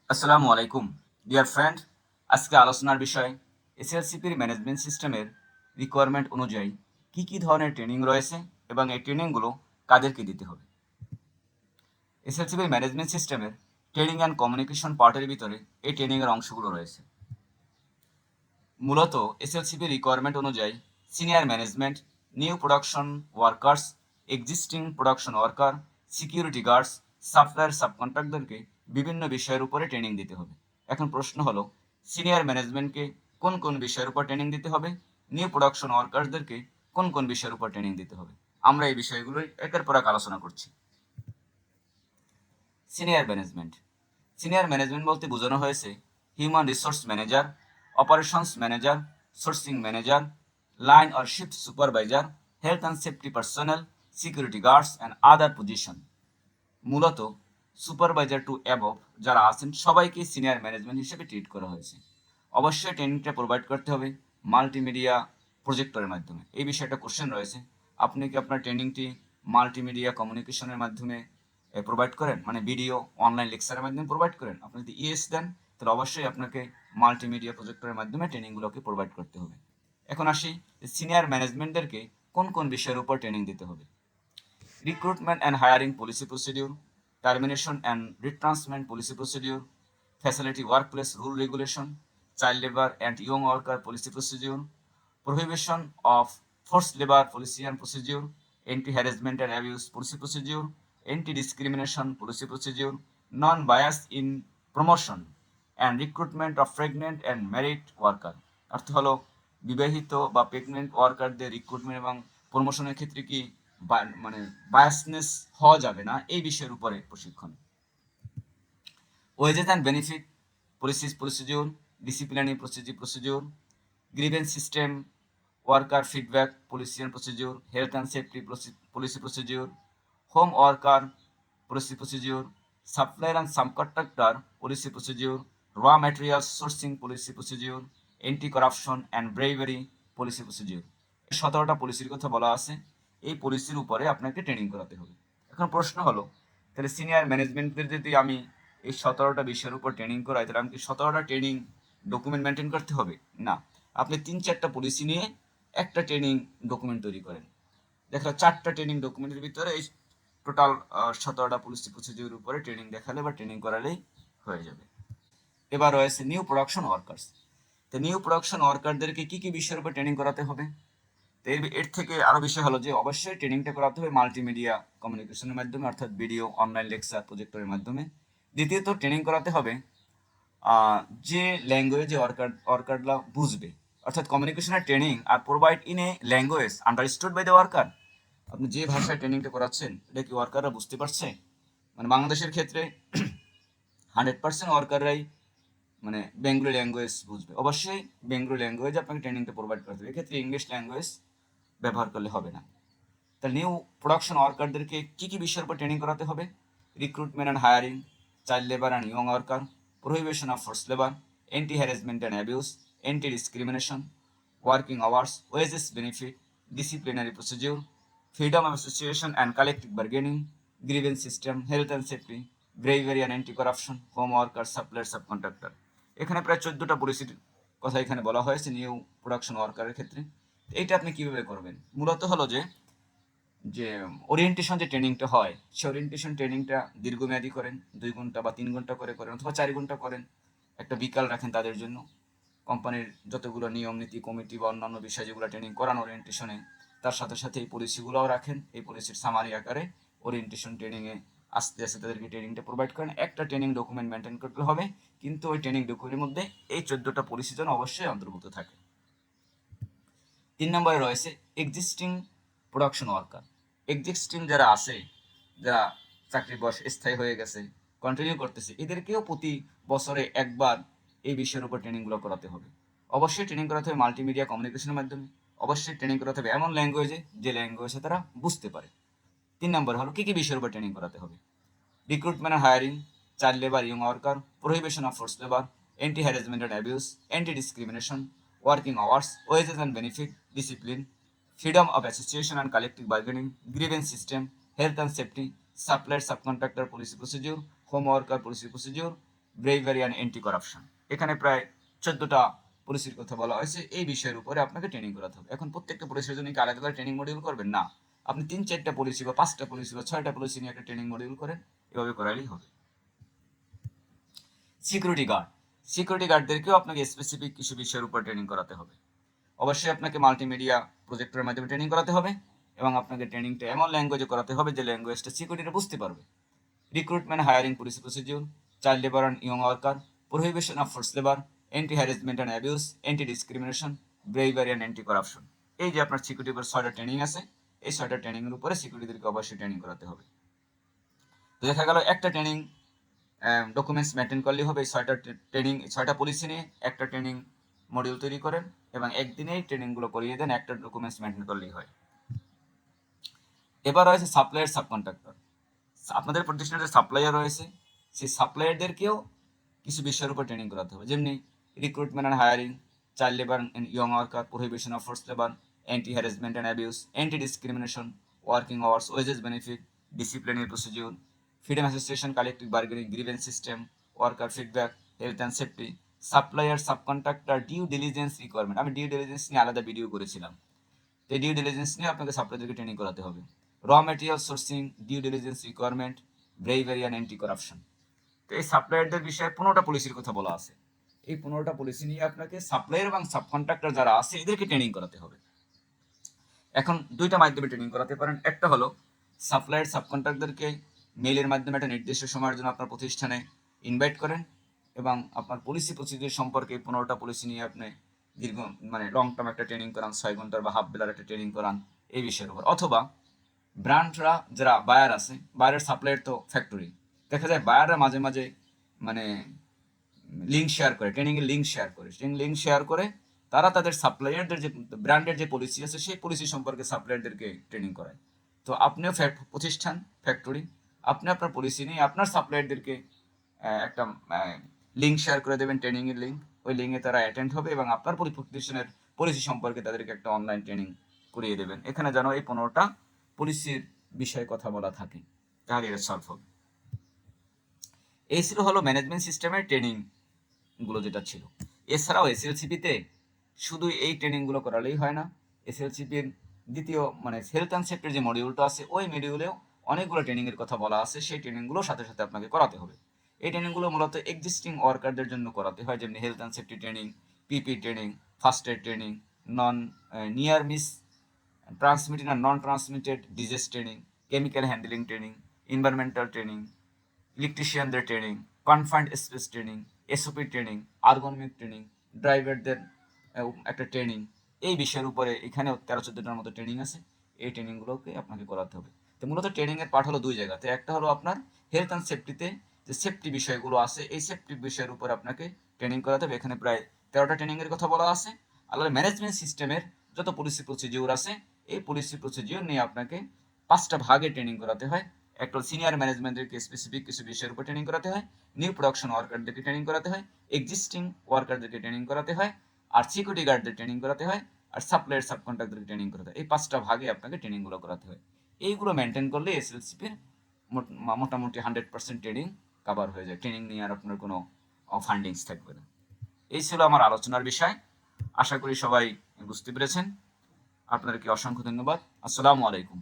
আসসালামু আলাইকুম dear friend. আজকে আলোচনার বিষয় এসএলসিপির ম্যানেজমেন্ট সিস্টেমের রিকোয়ারমেন্ট অনুযায়ী কি কি ধরনের ট্রেনিং রয়েছে এবং এই ট্রেনিংগুলো কাদেরকে দিতে হবে। এসএলসিপির ম্যানেজমেন্ট সিস্টেমের ট্রেনিং অ্যান্ড কমিউনিকেশন পার্টের ভিতরে এই ট্রেনিংয়ের অংশগুলো রয়েছে। মূলত এসএলসিপির রিকোয়ারমেন্ট অনুযায়ী senior management, new production workers, existing production worker, security guards, supplier, সাবকন্ট্রাক্টরকে বিভিন্ন বিষয়ের উপরে ট্রেনিং দিতে হবে। এখন প্রশ্ন হলো, সিনিয়র ম্যানেজমেন্টকে কোন কোন বিষয়ের উপর ট্রেনিং দিতে হবে, নিউ প্রোডাকশন ওয়ার্কার্সদেরকে কোন কোন বিষয়ের উপর ট্রেনিং দিতে হবে। আমরা এই বিষয়গুলোই একের পর এক আলোচনা করছি। Senior management. সিনিয়র ম্যানেজমেন্ট বলতে বোঝানো হয়েছে human resource manager, operations manager, sourcing manager, line or shift supervisor, health and safety personnel, security guards and other position. মূলত সুপারভাইজার টু অ্যাবভ যারা আছেন সবাইকে সিনিয়র ম্যানেজমেন্ট হিসেবে ট্রিট করা হয়েছে। অবশ্যই ট্রেনিংটা প্রোভাইড করতে হবে মাল্টিমিডিয়া প্রজেক্টরের মাধ্যমে। এই বিষয়টা কোশ্চেন রয়েছে, আপনি কি আপনার ট্রেনিংটি মাল্টিমিডিয়া কমিউনিকেশনের মাধ্যমে প্রোভাইড করেন, মানে ভিডিও অনলাইন লেকচারের মাধ্যমে প্রোভাইড করেন? আপনি যদি ইয়েস দেন তাহলে অবশ্যই আপনাকে মাল্টিমিডিয়া প্রজেক্টরের মাধ্যমে ট্রেনিংগুলোকে প্রোভাইড করতে হবে। এখন আসি সিনিয়র ম্যানেজমেন্টদেরকে কোন কোন বিষয়ের উপর ট্রেনিং দিতে হবে। Recruitment and hiring policy procedure, termination and retrenchment policy procedure, facility workplace rule regulation, child labour and young worker policy procedure, prohibition of forced labor policy and procedure, anti-harassment and abuse policy procedure, anti-discrimination policy procedure, non-bias in promotion and recruitment of pregnant and married worker। অর্থ হলো বিবাহিত বা pregnant ওয়ার্কারদের recruitment এবং প্রমোশনের ক্ষেত্রে কি মানে biasness হওয়া যাবে না, এই বিষয়ের উপরে প্রশিক্ষণ। Wages and benefit policies procedure, disciplinary procedure, grievance system, worker feedback policy and procedure, health and safety policy procedure, home worker policy procedure, supplier and subcontractor policy procedure, raw materials sourcing policy procedure, anti-corruption and bravery policy procedure। 17টা পলিসির কথা বলা আছে, এই পলিসির উপরে আপনাকে training করাতে হবে। এখন প্রশ্ন হলো, তাহলে সিনিয়র ম্যানেজমেন্টদের যদি আমি এই 17টা বিষয়ের উপর ট্রেনিং করাই তাহলে আমি কি 17টা ট্রেনিং ডকুমেন্ট মেনটেন করতে হবে? না, আপনি 3-4টা পলিসি নিয়ে একটা ট্রেনিং ডকুমেন্ট তৈরি করেন। দেখো 4টা ট্রেনিং ডকুমেন্টের ভিতরে এই টোটাল 17টা পলিসি প্রসিডিউর উপরে ট্রেনিং দেখালে বা ট্রেনিং করালেই হয়ে যাবে। এবার রয়েছে নিউ প্রোডাকশন ওয়ার্কার্স। তো নিউ প্রোডাকশন ওয়ার্কারদেরকে কি কি বিষয়ের উপর ট্রেনিং করাতে হবে? তো এর থেকে আরো বিষয় হলো যে অবশ্যই ট্রেনিংটা করাতে হবে মাল্টিমিডিয়া কমিউনিকেশনের মাধ্যমে, অর্থাৎ ভিডিও অনলাইন লেকচার প্রজেক্টরের মাধ্যমে। দ্বিতীয়ত ট্রেনিং করাতে হবে যে ল্যাঙ্গুয়েজে ওয়ার্কাররা বুঝবে, অর্থাৎ কমিউনিকেশনের training are provide in a language understood by the worker. আপনি যে ভাষায় ট্রেনিংটা করাচ্ছেন এটা কি ওয়ার্কাররা বুঝতে পারছে? মানে বাংলাদেশের ক্ষেত্রে 100% ওয়ার্কাররাই মানে বেঙ্গলি ল্যাঙ্গুয়েজ বুঝবে। অবশ্যই বেঙ্গলি ল্যাঙ্গুয়েজ আপনাকে ট্রেনিংটা প্রোভাইড করতে হবে, এক্ষেত্রে ইংলিশ ল্যাঙ্গুয়েজ ব্যবহার করলে হবে না। তাহলে নিউ প্রোডাকশন ওয়ার্কারদেরকে কী কী বিষয়ের উপর ট্রেনিং করাতে হবে? Recruitment and hiring, child labour and young worker, prohibition of forced labor, anti-harassment and abuse, anti-discrimination, working hours, wages benefit, disciplinary procedure, freedom of association and collective bargaining, grievance system, health and safety, bravery and anti-corruption, home worker, supplier, subcontractor। এখানে প্রায় 14টা পলিসির কথা এখানে বলা হয়েছে new production ওয়ার্কারের ক্ষেত্রে। এইটা আপনি কিভাবে করবেন? মূলত হলো যে যে ওরিয়েন্টেশন যে ট্রেনিংটা হয় সেই ওরিয়েন্টেশন ট্রেনিংটা দীর্ঘমেয়াদী করেন, 2 ঘন্টা বা 3 ঘন্টা করে করেন অথবা 4 ঘন্টা করেন, একটা বিকাল রাখেন তাদের জন্য। কোম্পানির যতগুলো নিয়ম নীতি কমিটি বা অন্যান্য বিষয় যেগুলো ট্রেনিং করান ওরিয়েন্টেশনে, তার সাথে সাথে এই পলিসিগুলোও রাখেন। এই পলিসির সামারি আকারে ওরিয়েন্টেশন ট্রেনিংয়ে আস্তে আস্তে তাদেরকে ট্রেনিংটা প্রোভাইড করেন। একটা ট্রেনিং ডকুমেন্ট মেনটেন করতে হবে, কিন্তু ওই ট্রেনিং ডকুমেন্টের মধ্যে এই 14টা পলিসি যেন অবশ্যই অন্তর্ভুক্ত থাকে। 3 নম্বরে রয়েছে এক্সিস্টিং প্রোডাকশন ওয়ার্কার। এক্সিস্টিং যারা আছে, যারা চাকরির বয়স স্থায়ী হয়ে গেছে, কন্টিনিউ করতেছে, এদেরকেও প্রতি বছরে একবার এই বিষয়ের উপর ট্রেনিংগুলো করাতে হবে। অবশ্যই ট্রেনিং করাতে হবে মাল্টিমিডিয়া কমিউনিকেশনের মাধ্যমে। অবশ্যই ট্রেনিং করাতে হবে এমন ল্যাঙ্গুয়েজে যে ল্যাঙ্গুয়েজে তারা বুঝতে পারে। 3 নম্বর হলো কী কী বিষয়ের উপর ট্রেনিং করাতে হবে? Recruitment and hiring, child labour, young worker, prohibition of forced labor, anti-harassment and abuse, anti-discrimination, working hours, wages and benefit, discipline, freedom of association and collective bargaining, grievance system, health and safety, supplier subcontractor policy procedure, home worker policy procedure, bravery and anti corruption. এখানে প্রায় 14টা পলিসির কথা বলা হয়েছে। এই বিষয়ের উপরে আপনাকে ট্রেনিং করাতে হবে। এখন প্রত্যেকটা পলিসির জন্য কি আলাদা করে ট্রেনিং মডিউল করবেন? না, আপনি 3-4টা পলিসি বা 5টা পলিসি বা 6টা পলিসি নিয়ে একটা ট্রেনিং মডিউল করেন, এভাবে করালেই হবে। সিকিউরিটি গার্ড, সিকিউরিটি গার্ডদেরকেও আপনাকে স্পেসিফিক কিছু বিষয়ের উপর ট্রেনিং করাতে হবে। অবশ্যই আপনাকে মাল্টিমিডিয়া প্রজেক্টরের মাধ্যমে ট্রেনিং করাতে হবে এবং আপনাকে ট্রেনিংটা এমন ল্যাঙ্গুয়েজে করাতে হবে যে ল্যাঙ্গুয়েজটা সিকিউরিটিটা বুঝতে পারবে। Recruitment, hiring, police procedure, child labour and young worker, prohibition of force labour, anti harassment and abuse, anti discrimination, bravery and anti corruption. এই যে আপনার সিকিউরিটির উপর 6টা ট্রেনিং আছে, এই 6টা ট্রেনিংয়ের উপরে সিকিউরিটিদেরকে অবশ্যই ট্রেনিং করাতে হবে। তো দেখা গেল একটা ট্রেনিং ডকুমেন্টস মেনটেন করলেই হবে। এই 6টা ট্রেনিং, 6টা পলিসি নিয়ে একটা ট্রেনিং মডিউল তৈরি করেন এবং একদিনেই ট্রেনিংগুলো করিয়ে দেন, একটা ডকুমেন্টস মেনটেন করলেই হয়। এবার রয়েছে সাপ্লায়ার, সাবকন্ট্রাক্টর। আপনাদের প্রতিষ্ঠানের যে সাপ্লায়ার রয়েছে, সেই সাপ্লায়ারদেরকেও কিছু বিষয়ের উপর ট্রেনিং করাতে হবে, যেমনি recruitment and hiring, child labour and young worker, prohibition of force labour, anti harassment and abuse, anti discrimination, working hours, wages benefit, disciplinary procedure, freedom association, collective bargaining, grievance system, worker feedback, health and safety, supplier, subcontractor, due diligence requirement. আমি due diligence নিয়ে আলাদা video করেছিলাম। তো এই due diligence নিয়ে আপনাকে সাপ্লায়ারদেরকে training করাতে হবে। Raw material sourcing, due diligence requirement, bribery and anti corruption. তো এই সাপ্লায়ারদের বিষয়ে 15টা পলিসির কথা বলা আছে। এই 15টা পলিসি নিয়ে আপনাকে সাপ্লায়ার এবং সাবকন্ট্রাক্টর যারা আছে এদেরকে ট্রেনিং করাতে হবে। এখন দুইটা মাধ্যমে ট্রেনিং করাতে পারেন। একটা হলো সাপ্লায়ার সাবকন্ট্রাক্টরদেরকে মেইলের মাধ্যমে একটা নির্দিষ্ট সময়ের জন্য আপনার প্রতিষ্ঠানে ইনভাইট করেন এবং আপনার পলিসি প্রসিডিউর সম্পর্কে 15টা পলিসি নিয়ে আপনি দীর্ঘ লং টার্ম একটা ট্রেনিং করান, 6 ঘন্টার বা হাফ বেলার একটা ট্রেনিং করান এই বিষয়ের উপর। অথবা ব্র্যান্ডরা যারা বায়ার আছে, বায়ারের সাপ্লায়ার তো ফ্যাক্টরি, দেখা যায় বায়াররা মাঝে মাঝে মানে লিঙ্ক শেয়ার করে, ট্রেনিংয়ের লিঙ্ক শেয়ার করে, লিঙ্ক শেয়ার করে তারা তাদের সাপ্লায়ারদের যে ব্র্যান্ডের যে পলিসি আছে সেই পলিসি সম্পর্কে সাপ্লায়ারদেরকে ট্রেনিং করায়। তো আপনিও প্রতিষ্ঠান ফ্যাক্টরি, আপনি আপনার পলিসি নিয়ে আপনার সাপ্লায়ারদেরকে একটা লিঙ্ক শেয়ার করে দেবেন, ট্রেনিংয়ের লিঙ্ক। ওই লিঙ্কে তারা অ্যাটেন্ড হবে এবং আপনার প্রতিষ্ঠানের পলিসি সম্পর্কে তাদেরকে একটা অনলাইন ট্রেনিং করিয়ে দেবেন। এখানে যেন এই 15টা পলিসির বিষয়ে কথা বলা থাকে, তাহলে এটা সলভ হবে। এই ছিল হলো ম্যানেজমেন্ট সিস্টেমের ট্রেনিং গুলো যেটা ছিল। এছাড়াও এসএলসিপিতে শুধু এই ট্রেনিংগুলো করালেই হয় না। এসএলসিপির দ্বিতীয় হেলথ অ্যান্ড সেফটির যে মডিউলটা আছে ওই মডিউলেও অনেকগুলো ট্রেনিংয়ের কথা বলা আছে, সেই ট্রেনিংগুলো সাথে সাথে আপনাকে করাতে হবে। এই ট্রেনিংগুলো মূলত এক্সিস্টিং ওয়ার্কারদের জন্য করাতে হয়, যেমনি health and safety training, PP training, first aid training, non near miss transmitted আর non transmitted disease training, chemical handling training, environmental training, ইলেকট্রিশিয়ানদের training, confined space training, SOP training, ergonomic training, ড্রাইভারদের একটা training. এই বিষয়ের উপরে এখানেও 13-14টার মতো training আছে। এই ট্রেনিংগুলোকে আপনাকে করাতে হবে। তো মূলত ট্রেনিংয়ের পার্ট হলো দুই জায়গাতে। একটা হলো আপনার হেলথ অ্যান্ড সেফটিতে যে সেফটি বিষয়গুলো আছে, এই সেফটি বিষয়ের উপর আপনাকে ট্রেনিং করাতে হবে। এখানে প্রায় 13টা ট্রেনিংয়ের কথা বলা আছে। আর ম্যানেজমেন্ট সিস্টেমের যত পলিসি প্রসিডিউর আছে, এই পলিসি প্রসিডিউর নিয়ে আপনাকে 5টা ভাগে ট্রেনিং করাতে হয়। একটা সিনিয়র ম্যানেজমেন্টদেরকে স্পেসিফিক কিছু বিষয়ের উপর ট্রেনিং করাতে হয়, নিউ প্রোডাকশন ওয়ার্কারদেরকে ট্রেনিং করাতে হয়, এক্সিস্টিং ওয়ার্কারদেরকে ট্রেনিং করাতে হয়, আর সিকিউরিটি গার্ডদের ট্রেনিং করাতে হয়, আর সাপ্লায়ার সাবকন্ট্রাক্টরকে ট্রেনিং করাতে হয়। এই 5টা ভাগে আপনাকে ট্রেনিংগুলো করাতে হয়। এইগুলো মেনটেন করলে এসএলসিপির মোটামুটি 100% ট্রেনিং কভার হয়ে যায়। ট্রেনিং নিয়ে আর আপনার কোনো ফান্ডিংস থাকবে না। এই ছিল আমার আলোচনার বিষয়। আশা করি সবাই বুঝতে পেরেছেন। আপনাদেরকে অসংখ্য ধন্যবাদ। আসসালামু আলাইকুম।